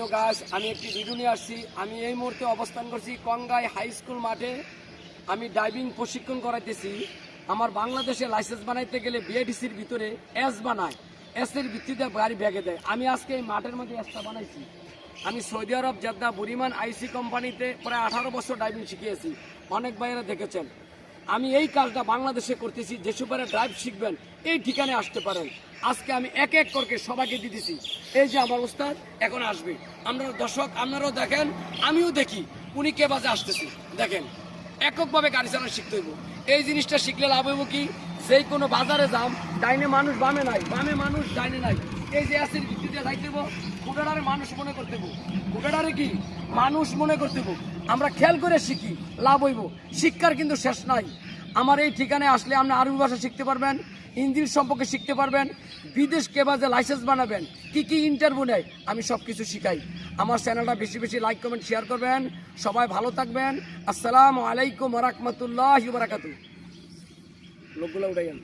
প্রিয় গাছ, আমি একটি ভিডিও নিয়ে আসছি। আমি এই মুহূর্তে অবস্থান করছি কঙ্গাই হাই স্কুল মাঠে। আমি ডাইভিং প্রশিক্ষণ করাইতেছি। আমার বাংলাদেশে লাইসেন্স বানাইতে গেলে বিআইডিসির ভিতরে এস বানায়, এসের ভিত্তিতে গাড়ি ব্যাগে দেয়। আমি আজকে এই মাঠের মধ্যে এসটা বানাইছি। আমি সৌদি আরব জেদ্দা বুরিমান আইসি কোম্পানিতে প্রায় 18 বছর ডাইভিং শিখিয়েছি। অনেক ভাইয়েরা দেখেছেন। আমি এই কাজটা বাংলাদেশে করতেছি। যে সুপারে ড্রাইভ শিখবেন এই ঠিকানায় আসতে পারেন। আজকে আমি এক এক করে সবাইকে দিতেছি। এই যে আমার ওস্তাদ এখন আসবে। আপনারা দর্শক আপনারাও দেখেন, আমিও দেখি উনি কে বাজে আসতেছি। দেখেন এককভাবে গাড়ি চালানো শিখতে হইব। এই জিনিসটা শিখলে লাভ হইব কি, যেই কোনো বাজারে যাম, ডাইনে মানুষ বামে নাই, বামে মানুষ ডাইনে নাই। এই যে আসির ভিত্তিতে যাইতে হইব, কুটাডারে মানুষ মনে করতে হইব, কুটাডারে কি মানুষ মনে করতে হইব। আমরা খেয়াল করে শিখি, লাভ হইব। শিক্ষার কিন্তু শেষ নাই। আমার এই ঠিকানায় আসলে আপনি আরবি ভাষা শিখতে পারবেন, ইঞ্জিন সম্পর্কে শিখতে পারবেন, বিদেশ কেবাজে লাইসেন্স বানাবেন, কি কি ইন্টারভিউ নেয় আমি সব কিছু শিখাই। আমার চ্যানেলটা বেশি বেশি লাইক কমেন্ট শেয়ার করবেন। সবাই ভালো থাকবেন। আসসালামু আলাইকুম ওয়া রাহমাতুল্লাহি ওয়া বারাকাতুহু। লোকগুলো উঠাইয়েন।